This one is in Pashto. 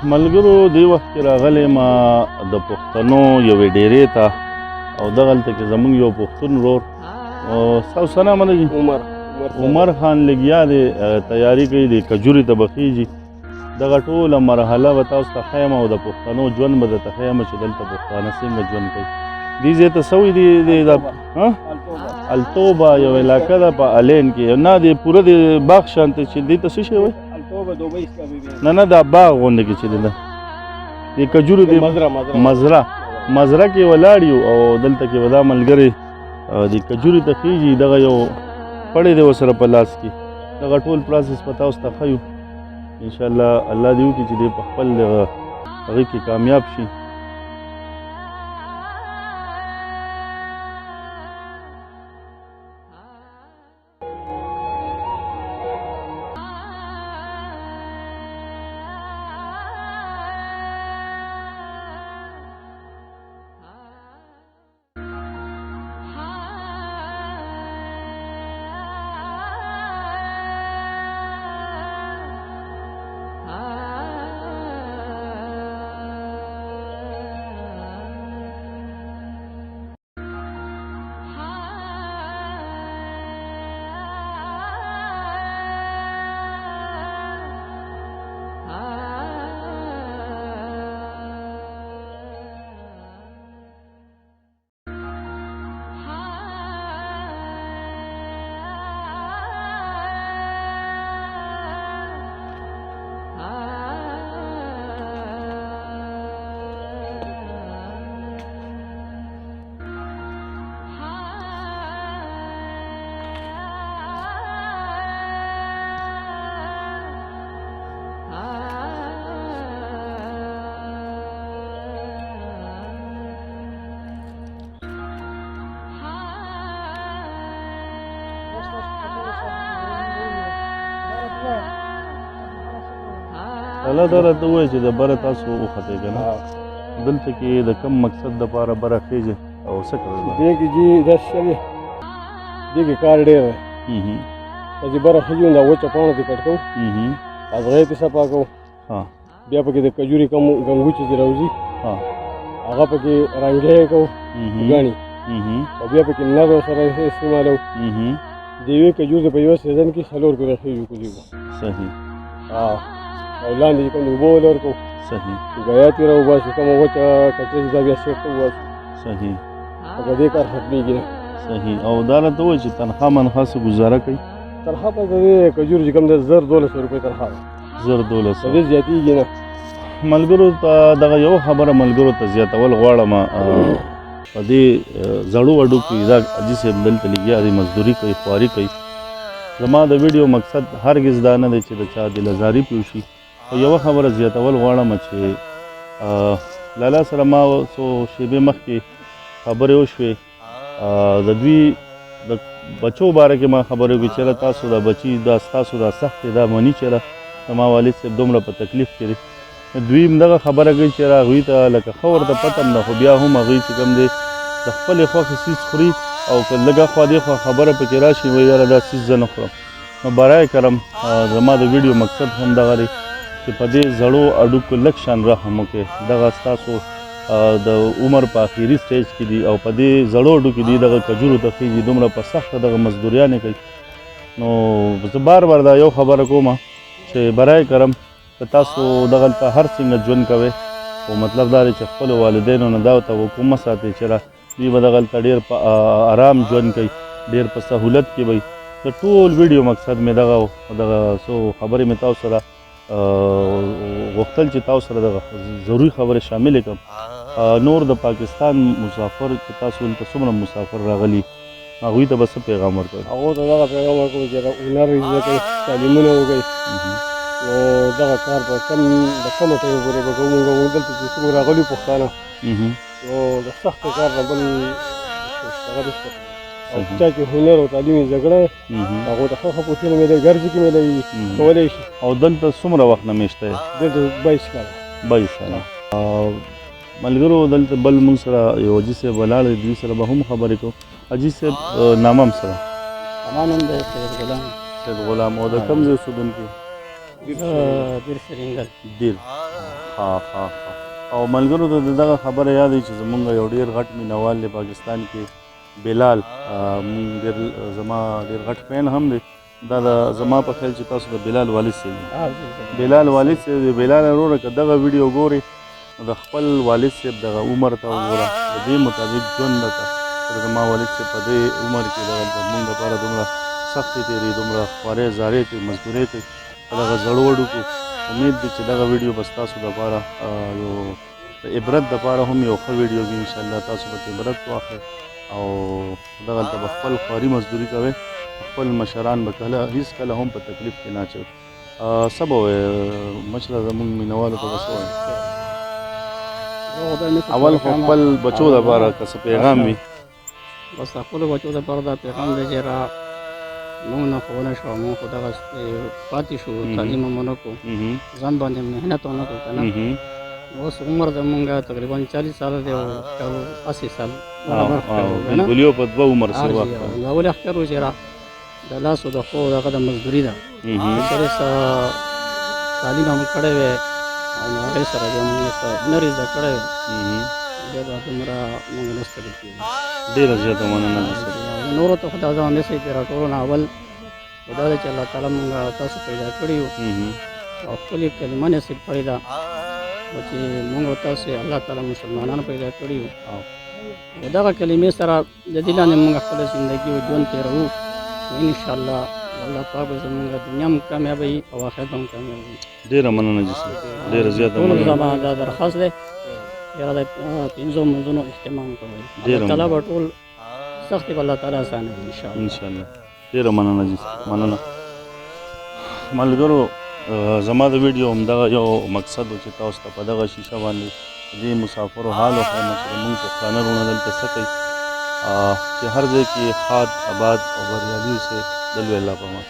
ملګرو دې وخت کې راغلی ما د پښتنو یوې ډیرې ته او دغلته کې زموږ یو پښتون ورور ستاسو څه نام دی؟ عمر خان لګیا دی تیاري کوي د کجوري ته به خیږي دغه ټوله مرحله به تاسو ته ښیم او د پښتنو ژوند به درته ښیم چې دلته پښتانه څنګه ژوند کوي. دې ځای ته څه وایي د التوبه یو علاقه ده په الین کې نه د پوره د باغ شانته چې دې ته څه شی وایي؟ نه دا باغ غونډه کې چې دی ده د کجورو د مزره کې ولاړ یو او دلته کې به دا ملګری د کجوري ته خیږي دغه یو پړی دی ورسره په لاس کې دغه ټول پروسس به تاسو ته ښیو انشاءالله الله دې وکړي چې دی په خپل هغې کې کامیاب شي. الله دا راته ووایي چې د بره تاسو وختئ که نه دلته کې د کوم مقصد دپاره بره خیږئ او څه کوئ؟ دې کې جي داسې شی دی دې کې کار ډېر دی چې بره خیږو نو دا وچه پاڼه ترې کټ کوو اغزی ترې صفا کوو بیا پکې د کجوري کم ګنګوچې چې راوځي هغه پکې رنګی کوو ګاڼي او بیا پکې نر سره استعمالوو د یوې کجور په یوه سیزن کې 4 کیلو خیږو کجور صحیح او لاندې کوم اوبه ولرکو صحیح ګیا ترې راوباسو کومه وچه کچره چې دا بیا سیټ ته وباسو صحیح او په دې کار ختمېږي نه صحیح او دا راته ووایي چې تنخوا منخوا څه ګزاره کوي؟ تنخوا په دې کجور چې کوم دی 1000-1200 روپۍ تنخوا ده 1000-1200 په دې زیاتېږي نه. ملګرو ته دغه یو خبره ملګرو ته زیاتول غواړم په دې زړو وډو کې دا حاجي صاحب دلته لګیا دی مزدوري کوي خواري کوي. زما د ویډیو مقصد هرګز دا نه دی چې د چا دلزاري پې وشي خو یوه خبره زیاتول غواړم چې لالا سره ما څو شېبې مخکې خبرې وشوې د دوی د بچو باره کې ما خبرې وکړې چېرې تاسو دا بچي دا ستاسو دا سخت دی دا مني چېرې زما والد صاحب دومره په تکلیف کې دی دوی هم دغه خبره کوي چې هغوی ته لکه ښه ورته پته هم ده خو بیا هم هغوی چې کوم دی د خپلې خوښې څیز خوري او که لږه خوا دې خوا خبره پکې راشي وایي یاره دا څیز زه نه خورم. نو برای کرم زما د ویډیو مقصد هم دغه دی چې په دې زړو اډوکو لږ شان رحم وکړئ دغه ستاسو د عمر په اخري سټیج کې دي او په دې زړو اډو کې دي دغه کجورو ته خیږي دومره په سخته دغه مزدوریانې کوي. نو زه بار بار دا یو خبره کوم چې برای کرم که تاسو دغلته هر څنګه ژوند کوئ خو مطلب دا دی چې خپلو والدینو نه دا توقع مه ساتئ چې دوی به دغلته ډېر په آرام ژوند کوي ډېر په سهولت کې به د ټول ویډیو مقصد مې دغه څو خبرې مې تاسو سره غوښتل چې تاسو سره دغه ضروري خبرې شاملې کړم. نور د پاکستان مسافر چې تاسو دلته څومره مسافر راغلي هغوی ته به څه پیغام ورکوئ؟ هغو ته دغه پیغام ورکوو چې هنر زده کړئ تعلیمونه وکړئ نو دغه کار به د کومه ټایم پورې به کوو مونږ دلته چې څومره راغلي پښتانه نو د سخت کار نه بل هغه نشته او چا چې هنر او تعلیم یې زده کړی هغو ته ښه ښه پوستونه میلوي ګرځې کې میلوي کولی شي. او دلته څومره وخت نه میشته یې؟ دلته 22 کاله 22 کاله. ملګرو دلته بل مونږ سره یو حاجي صاحب ولاړ دی دوی سره به هم خبرې کوو. حاجي صاحب نامه هم سره؟ زما نوم دی سید غلام. سید غلام. او د کوم ځای اوسېدونکي؟ دیر سرینګل. دیر. ها ها ها او ملګرو ته دغه خبره یادې چې زمونږ یو ډېر غټ مینوال دی پاکستان کې بلال مونږ ډېر زما ډېر غټ فین هم دی دا د زما په خیال چې تاسو د بلال والد صاحب بلال والد صاحب دی بلال وروره که دغه ویډیو ګورئ نو د خپل والد صاحب دغه عمر ته وګوره د دې مطابق ژوند لکه زما والد صاحب په دې عمر کې دغه زمونږ لپاره دومره سختې تېرې دومره خوارۍ زارۍ کوي مزدورۍ کوي په دغه زړو وډوکو امید دی چې دغه ویډیو به ستاسو دپاره یو د عبرت دپاره هم یو ښه ویډیو وي انشاءالله تاسو به عبرت واخلئ او دغلته به خپل خواري مزدوري کوئ خپل مشران به هېڅ کله هم په تکلیف کې نه اچوئ څه به وایې مشره زمونږ مینوالو ته به څه وایې اول خو خپل بچو دپاره که څه پیغام وي بس خپلو بچو دپاره دا پیغام دی چې را مونږ نه خو ونه شوه مونږ خو دغسې پاتې شو تعلیم هم ونه کړو ځان باندې محنت ونه کړو که نه اوس عمر زمونږ تقریبا 40 ساله دی او 80 سال بلبلیو په دوه عمر سره وخت اول اختر و چې را د لاسو د خو دغه د مزدوري ده چېرې تعلیم هم کړی وی او نو هغې سره بیا مونږ هنر یې زده کړی وی بیا دا دومره مونږ نه ستړي کېږو ډېره زیاته مننه نورو ته خو دا ځان داسې چې را ټولو نه اول خو دا ده چې الله تعالی مونږ تاسو پیدا کړي یو او خپلې کلمه نصیب کړې ده چې مونږ او تاسې الله تعالی مسلمانان پیدا کړي یو او دغه کلمې سره د دې لاندې مونږ خپله زندګي او ژوند تېروو انشاءالله الله پاک به زمونږ دنیا هم کامیابوي او آخرت هم کامیابوي ډېره مننه جسم ډېره زیاته مننه زما دا درخواست دی یاره د 5 منځونو اهتمام کوئ الله تعالی به ټول سختې به الله تعالی اسانوي انشاءالله ډېره مننه جسم مننه ملګرو زما د ویډیو همدغه یو مقصد و چې تاسو ته په دغه شیشه باندې دې مسافرو حال وښیم چې زمونږ پښتانه وروڼه دلته څه کوي چې هر ځای کې ښاد آباد او بریالي اوسئ د لوی الله په امان